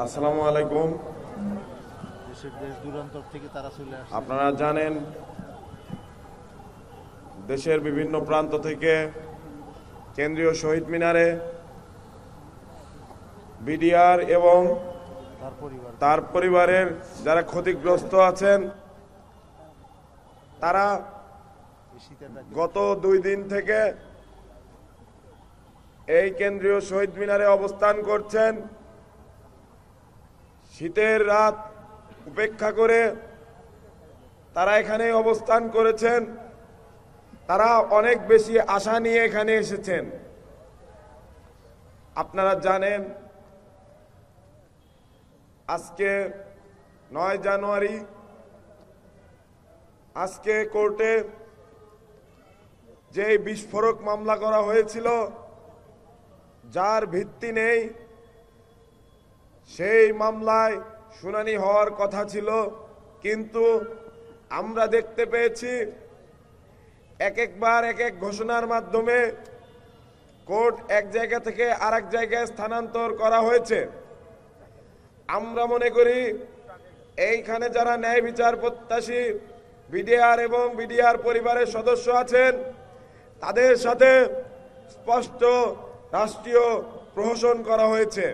আসসালামু আলাইকুম। দেশ দূরান্তর থেকে তারা চলে আসে। আপনারা জানেন দেশের বিভিন্ন প্রান্ত থেকে কেন্দ্রীয় শহীদ মিনারে বিডিআর এবং তার পরিবারের যারা ক্ষতিগ্রস্ত আছেন তারা গত 2 দিন থেকে এই কেন্দ্রীয় শহীদ মিনারে অবস্থান করছেন। শীতের রাত উপেক্ষা করে তারা এখানে অবস্থান করেছেন। তারা অনেক বেশি আশা নিয়ে এখানে এসেছেন। আপনারা জানেন আজকে 9 জানুয়ারি আজকে কোর্টে যে বিস্ফোরক মামলা করা হয়েছিল যার ভিত্তি নেই, সেই মামলায় শুনানি হওয়ার কথা ছিল, কিন্তু আমরা দেখতে পেয়েছি একবার এক এক ঘোষণার মাধ্যমে কোর্ট এক জায়গা থেকে আরেক জায়গায় স্থানান্তর করা হয়েছে। আমরা মনে করি এইখানে যারা ন্যায় বিচার প্রত্যাশী বিডিআর এবং বিডিআর পরিবারের সদস্য আছেন তাদের সাথে স্পষ্ট রাষ্ট্রীয় প্রহসন করা হয়েছে।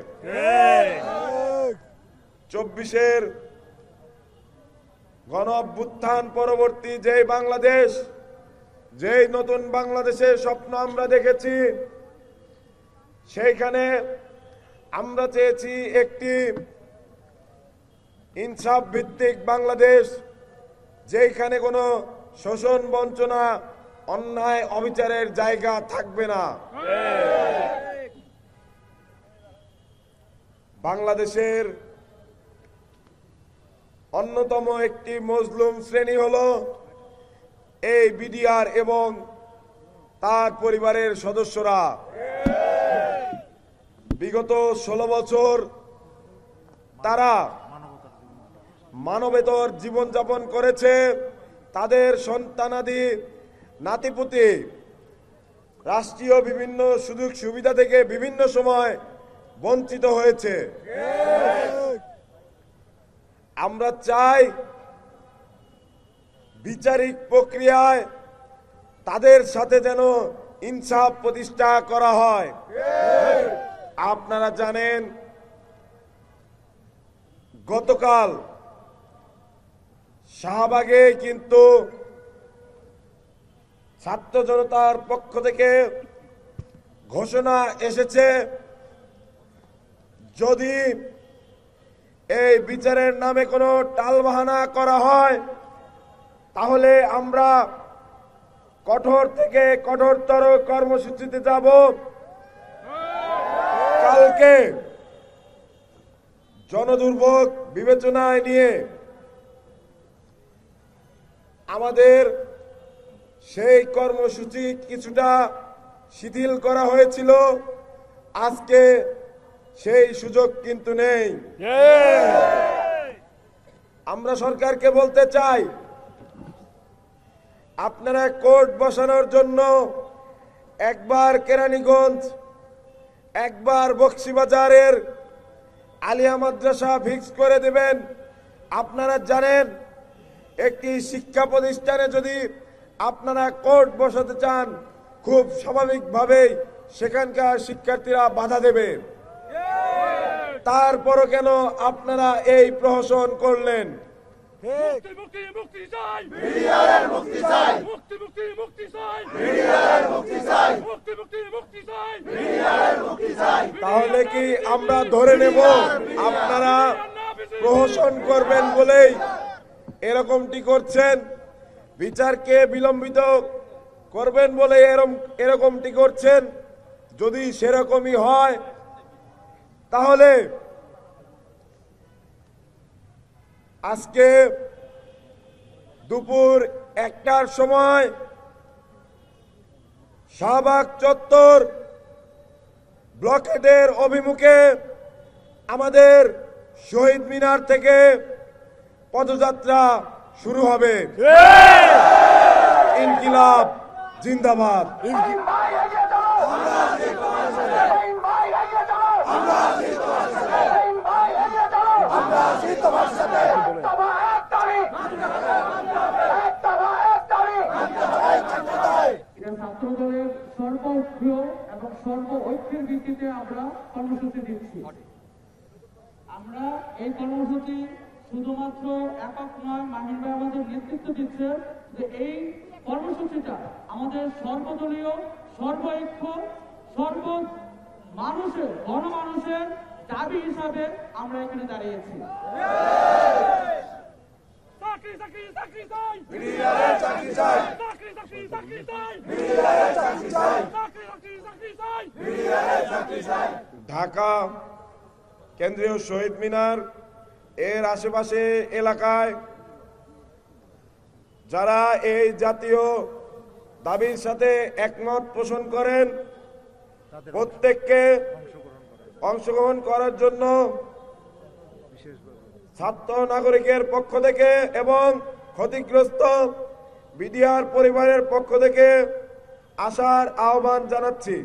24-এর গণ অভ্যুত্থান পরবর্তী যেই বাংলাদেশ, যেই নতুন বাংলাদেশের স্বপ্ন আমরা দেখেছি, সেইখানে আমরা চেয়েছি একটি ইনসাফ ভিত্তিক বাংলাদেশ, যেখানে কোনো শোষণ, বঞ্চনা, অন্যায়, অবিচারের জায়গা থাকবে না। বাংলাদেশের অন্যতম একটি মজলুম শ্রেণী হলো এই বিডিআর এবং তার পরিবারের সদস্যরা। বিগত 16 বছর তারা মানবেতর জীবনযাপন করেছে। তাদের সন্তানাদি, নাতিপুতি রাষ্ট্রীয় বিভিন্ন সুযোগ সুবিধা থেকে বিভিন্ন সময় বঞ্চিত হয়েছে। আমরা চাই বিচারিক প্রক্রিয়ায় তাদের সাথে যেন ইনসাফ প্রতিষ্ঠা করা হয়। আপনারা জানেন গতকাল শাহবাগে কিন্তু ছাত্র জনতার পক্ষ থেকে ঘোষণা এসেছে, যদি এই বিচারের নামে কোনো টালবাহানা করা হয় তাহলে আমরা কঠোর থেকে কঠোরতর কর্মসূচিতে যাব। কালকে জনদুর্ভোগ বিবেচনায় নিয়ে আমাদের সেই কর্মসূচি কিছুটা শিথিল করা হয়েছিল। আজকে সেই সুযোগ কিন্তু নেই। আমরা সরকারকে বলতে চাই, আপনারা কোর্ট বসানোর জন্য একবার কেরানীগঞ্জ, একবার বকশীবাজারের আলিয়া মাদ্রাসা ফিক্স করে দেবেন। আপনারা জানেন একটি শিক্ষা প্রতিষ্ঠানে যদি আপনারা কোর্ট বসাতে চান, খুব স্বাভাবিকভাবেই সেখানকার শিক্ষার্থীরা বাধা দেবে। তারপরও কেন আপনারা এই প্রহসন করলেন? তাহলে কি আমরা ধরে নেব আপনারা প্রহসন করবেন বলেই এরকমটি করছেন? বিচারকে বিলম্বিত করবেন বলে এরকমটি করছেন? যদি সেরকমই হয় তাহলে আজকে দুপুর 1টার সময় শাহবাগ চত্বর ব্লকেডের অভিমুখে আমাদের শহীদ মিনার থেকে পদযাত্রা শুরু হবে। ইনকিলাব জিন্দাবাদ। ছাত্র দলের সর্বপ্রিয় এবং সর্ব ঐক্যের ভিত্তিতে আমরা কর্মসূচি দিচ্ছি। আমরা এই কর্মসূচি শুধুমাত্র একক নয়, মাহিন ভাই আমাদের নেতৃত্ব দিচ্ছে যে এই কর্মসূচিটা আমাদের সর্বদলীয় সর্বৈক্য সর্ব মানুষের গণমানুষের দাবি হিসাবে আমরা এখানে দাঁড়িয়েছি। ঢাকা কেন্দ্রীয় শহীদ মিনার এর আশেপাশে এলাকায় যারা এই জাতীয় দাবির সাথে একমত পোষণ করেন প্রত্যেককে অংশগ্রহণ করার জন্য ছাত্র নাগরিকের পক্ষ থেকে এবং ক্ষতিগ্রস্ত বিডিআর পরিবারের পক্ষ থেকে আসার আহ্বান জানাচ্ছি।